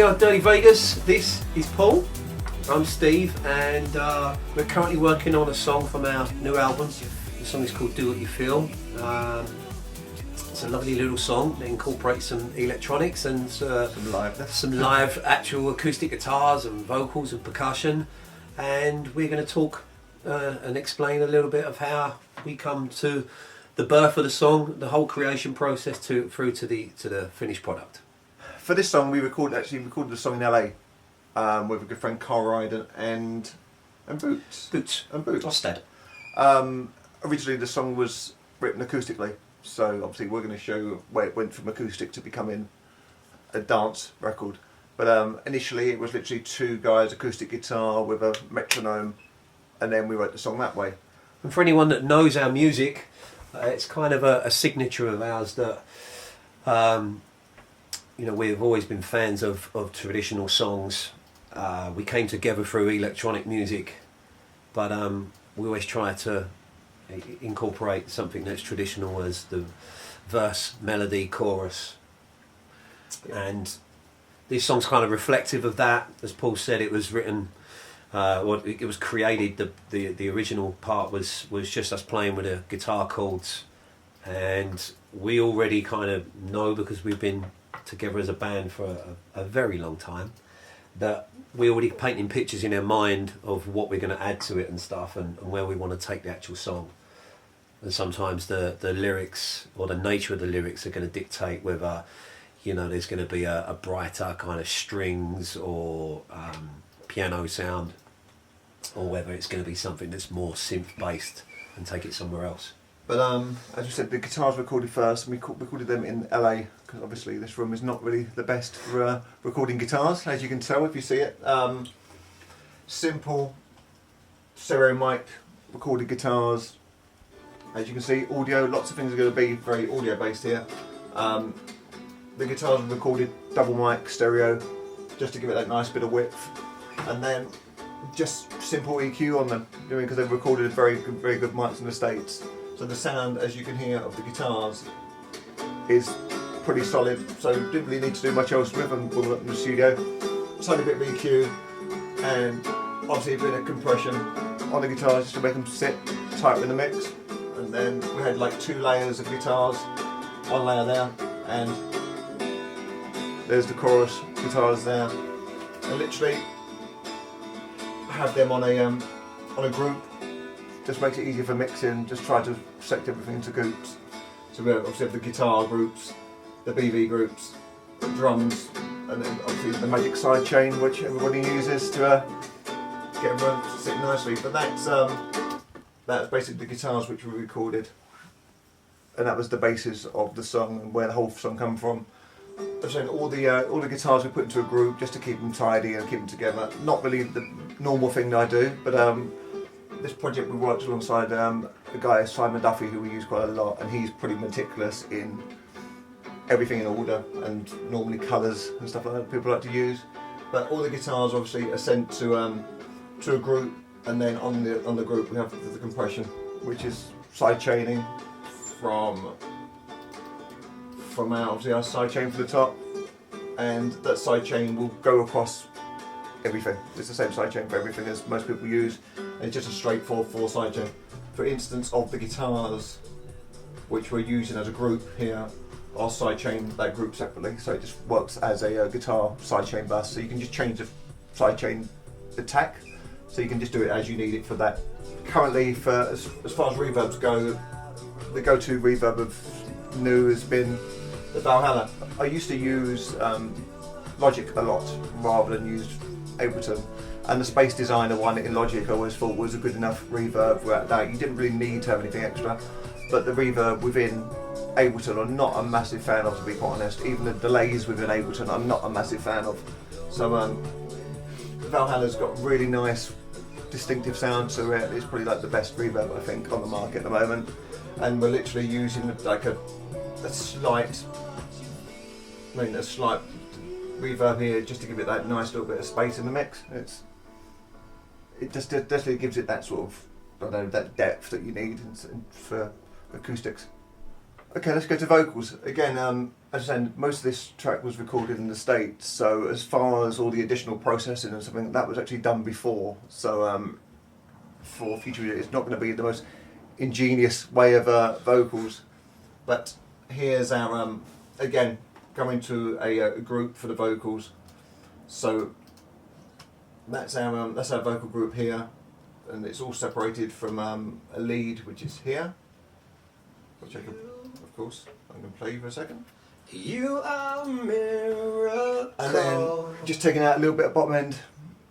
of Dirty Vegas. This is Paul. I'm Steve, and we're currently working on a song from our new album. The song is called Do What You Feel. It's a lovely little song that incorporates some electronics and some live actual acoustic guitars and vocals and percussion. And we're going to talk and explain a little bit of how we come to the birth of the song, the whole creation process through to the finished product. For this song, we recorded the song in LA with a good friend Carl Ryden and Boots. Ostad. Originally, the song was written acoustically, so obviously we're going to show where it went from acoustic to becoming a dance record. But initially, it was literally two guys, acoustic guitar with a metronome, and then we wrote the song that way. And for anyone that knows our music, it's kind of a signature of ours that. We've always been fans of traditional songs. We came together through electronic music, but we always try to incorporate something that's traditional as the verse, melody, chorus. And this song's kind of reflective of that. As Paul said, it was written, it was created, the original part was just us playing with the guitar chords. And we already kind of know, because we've been together as a band for a very long time, that we're already painting pictures in our mind of what we're going to add to it and stuff, and where we want to take the actual song. And sometimes the lyrics or the nature of the lyrics are going to dictate whether there's going to be a brighter kind of strings or piano sound, or whether it's going to be something that's more synth based and take it somewhere else. But as you said, the guitars were recorded first, and we recorded them in LA, because obviously this room is not really the best for recording guitars, as you can tell if you see it. Simple stereo mic, recorded guitars. As you can see, audio, lots of things are going to be very audio based here. The guitars were recorded double mic, stereo, just to give it that nice bit of width. And then just simple EQ on them, because they've recorded very good mics in the States. So the sound, as you can hear, of the guitars is pretty solid, so didn't really need to do much else with them in the studio. Tiny bit of EQ, and obviously a bit of compression on the guitars just to make them sit tight in the mix. And then we had like 2 layers of guitars, 1 layer there, and there's the chorus guitars there. And literally have them on a group. Just makes it easier for mixing, just try to select everything into groups. So we obviously have the guitar groups, the BV groups, the drums, and then obviously the magic side chain, which everybody uses to get everyone to sit nicely. But that's basically the guitars which we recorded, and that was the basis of the song and where the whole song come from. So all the guitars we put into a group just to keep them tidy and keep them together. Not really the normal thing that I do, but this project we worked alongside a guy, Simon Duffy, who we use quite a lot, and he's pretty meticulous in everything in order, and normally colours and stuff like that people like to use. But all the guitars obviously are sent to a group, and then on the group we have the compression, which is side chaining from our side chain for the top, and that side chain will go across everything. It's the same side chain for everything as most people use, and it's just a straightforward 4 side chain. For instance, of the guitars which we're using as a group here, I'll side chain that group separately, so it just works as a guitar side chain bus. So you can just change the side chain attack, so you can just do it as you need it for that. Currently, as far as reverbs go, the go-to reverb of new has been the Valhalla. I used to use Logic a lot rather than use Ableton, and the Space Designer one in Logic I always thought was a good enough reverb without that. You didn't really need to have anything extra, but the reverb within Ableton I'm not a massive fan of, to be quite honest. Even the delays within Ableton I'm not a massive fan of. So Valhalla's got really nice distinctive sound to it. It's probably like the best reverb I think on the market at the moment, and we're literally using like a slight reverb here just to give it that nice little bit of space in the mix. It just definitely gives it that sort of, I don't know, that depth that you need for acoustics. Okay, let's go to vocals. Again, as I said, most of this track was recorded in the States, so as far as all the additional processing and something, that was actually done before. So for future, it's not going to be the most ingenious way of vocals. But here's our, again, going to a group for the vocals. So that's our vocal group here, and it's all separated from a lead, which is here, which I can, of course, I'm going to play you for a second. You are a miracle. And then just taking out a little bit of bottom end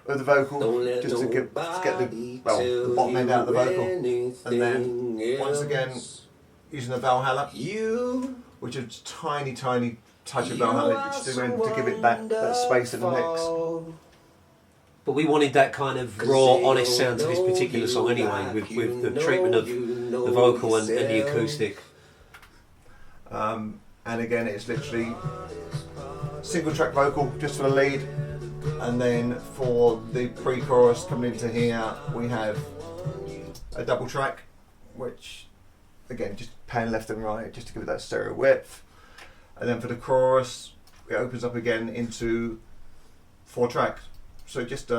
of the vocal, just to get the bottom end out of the vocal. And then once again, using the Valhalla, which is tiny touch of Valhalla, just to give it that space in the mix. But we wanted that kind of raw, honest sound to this particular song anyway, with the treatment of the vocal and the acoustic. And again, it's literally single track vocal just for the lead, and then for the pre-chorus coming into here, we have a double track, which again just pan left and right just to give it that stereo width, and then for the chorus, it opens up again into 4 tracks. So just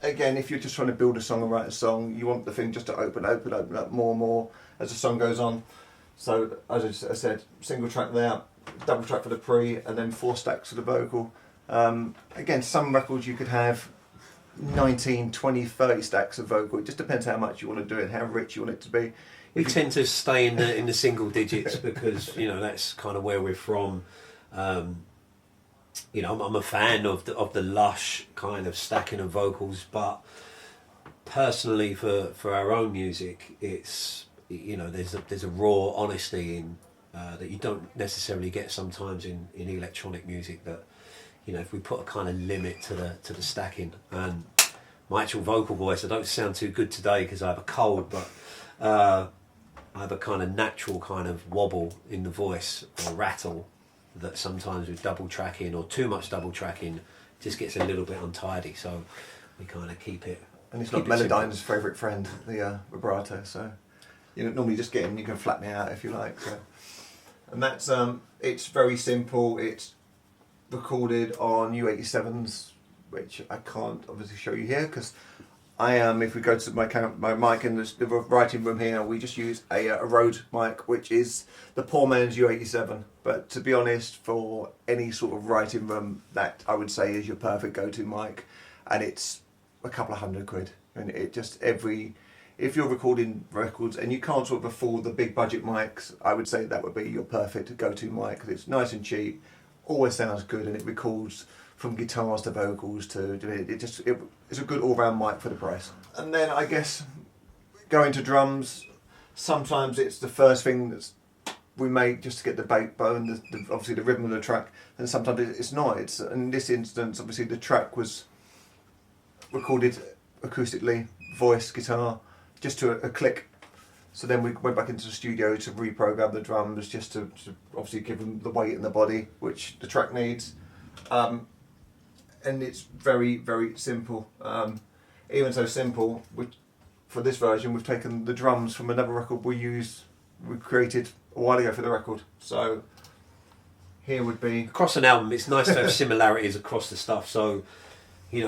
again, if you're just trying to build a song and write a song, you want the thing just to open up more and more as the song goes on. So as I said, single track there, double track for the pre, and then 4 stacks for the vocal. Again, some records you could have 19, 20, 30 stacks of vocal. It just depends how much you want to do it, how rich you want it to be. We tend to stay in the single digits because that's kind of where we're from. I'm a fan of the lush kind of stacking of vocals, but personally for our own music, it's there's a raw honesty in that you don't necessarily get sometimes in electronic music. That if we put a kind of limit to the stacking, and my actual vocal voice, I don't sound too good today because I have a cold, but I have a kind of natural kind of wobble in the voice or rattle that sometimes with double tracking or too much double tracking just gets a little bit untidy. So we kind of keep it. And it's not Melodyne's favourite friend, the vibrato. So normally just get in, you can flatten it out if you like. So. And that's it's very simple. It's recorded on U87s, which I can't obviously show you here because I am. If we go to my mic in the writing room here, we just use a Rode mic, which is the poor man's U87. But to be honest, for any sort of writing room, that I would say is your perfect go-to mic, and it's a couple of £100. And it just if you're recording records and you can't sort of afford the big budget mics, I would say that would be your perfect go-to mic because it's nice and cheap, always sounds good, and it records from guitars to vocals to it's a good all-round mic for the price. And then I guess going to drums, sometimes it's the first thing that's we make just to get the backbone, obviously the rhythm of the track, and sometimes it's not. In this instance, obviously the track was recorded acoustically, voice, guitar, just to a click. So then we went back into the studio to reprogram the drums just to obviously give them the weight and the body which the track needs. And it's very, very simple. Even so simple, for this version we've taken the drums from another record we created a while ago for the record. So here would be... Across an album, it's nice to have similarities across the stuff. So,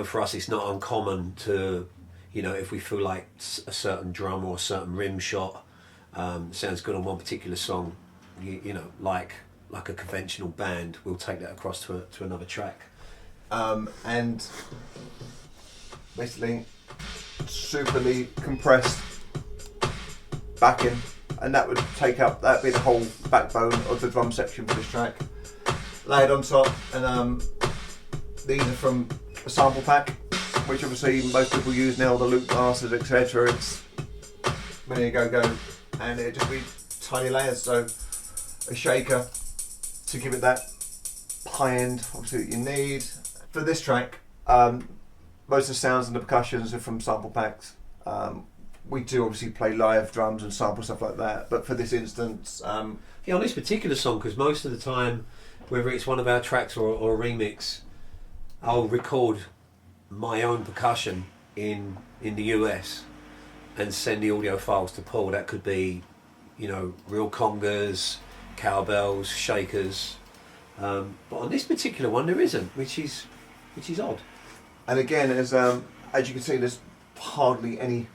for us it's not uncommon to... if we feel like a certain drum or a certain rim shot sounds good on one particular song, like a conventional band, we'll take that across to another track. And basically superly compressed backing, and that'd be the whole backbone of the drum section for this track. Layered on top, and these are from a sample pack, which obviously most people use now, the loop masters, etc. It's there you go, and it just be tiny layers. So a shaker to give it that high end, obviously, that you need for this track. Most of the sounds and the percussions are from sample packs. We do obviously play live drums and sample stuff like that, but for this instance, on this particular song, because most of the time, whether it's one of our tracks or a remix, I'll record my own percussion in the US and send the audio files to Paul. That could be you know, real congas, cowbells, shakers. But on this particular one, there isn't, which is odd. And again, as you can see, there's hardly any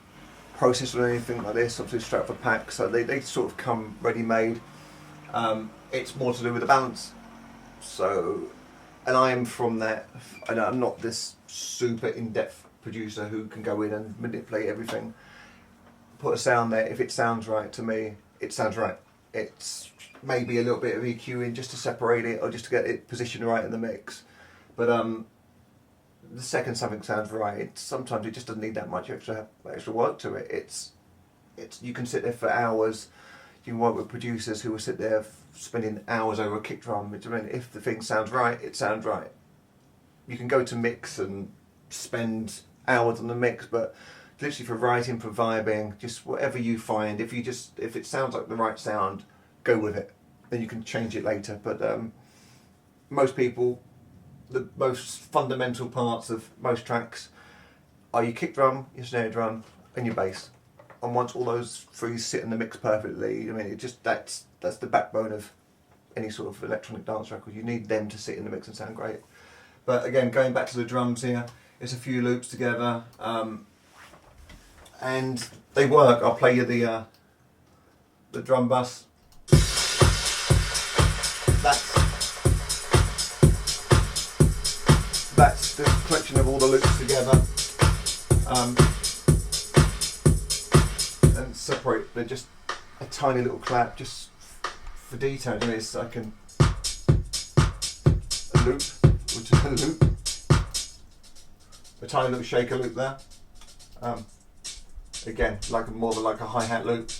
process or anything like this. Obviously, straight off a pack, so they sort of come ready-made. It's more to do with the balance. So, and I am from that. I know I'm not this super in-depth producer who can go in and manipulate everything. Put a sound there. If it sounds right to me, it sounds right. It's maybe a little bit of EQ in just to separate it or just to get it positioned right in the mix. But the second something sounds right, sometimes it just doesn't need that much extra work to it. It's you can sit there for hours. You can work with producers who will sit there spending hours over a kick drum. I mean, if the thing sounds right, it sounds right. You can go to mix and spend hours on the mix, but literally for writing, for vibing, just whatever you find. If it sounds like the right sound, go with it. Then you can change it later. But most people, the most fundamental parts of most tracks are your kick drum, your snare drum, and your bass. And once all those three sit in the mix perfectly, I mean, it just that's the backbone of any sort of electronic dance record. You need them to sit in the mix and sound great. But again, going back to the drums here, it's a few loops together, and they work. I'll play you the drum bus. That's the collection of all the loops together. And separate. They're just a tiny little clap, just for detail. It's like a loop, which is a loop, a tiny little shaker loop there. Again, more like a hi-hat loop.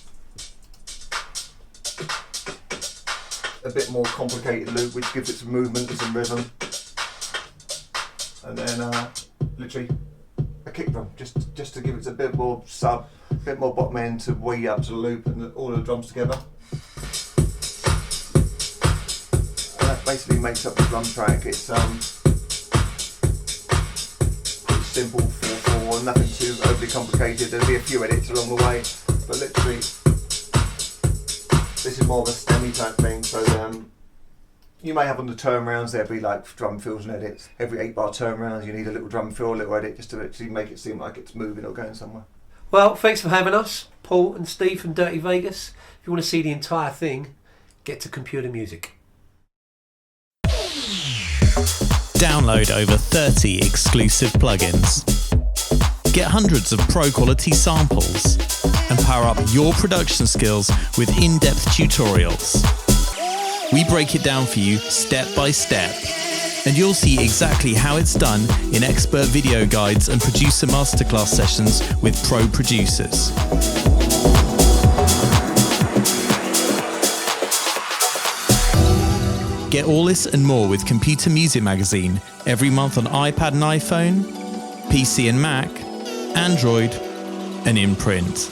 A bit more complicated loop, which gives it some movement and some rhythm. And then literally a kick drum, just to give it a bit more sub, a bit more bottom end to weigh up to the loop and all the drums together. And that basically makes up the drum track. It's pretty simple 4/4, nothing too overly complicated. There'll be a few edits along the way, but literally this is more of a stemmy type thing. So you may have on the turnarounds, there'll be like drum fills and edits. Every 8-bar turnaround, you need a little drum fill, a little edit, just to actually make it seem like it's moving or going somewhere. Well, thanks for having us, Paul and Steve from Dirty Vegas. If you want to see the entire thing, get to Computer Music. Download over 30 exclusive plugins. Get hundreds of pro-quality samples and power up your production skills with in-depth tutorials. We break it down for you step by step, and you'll see exactly how it's done in expert video guides and producer masterclass sessions with pro producers. Get all this and more with Computer Music Magazine every month on iPad and iPhone, PC and Mac, Android, and in print.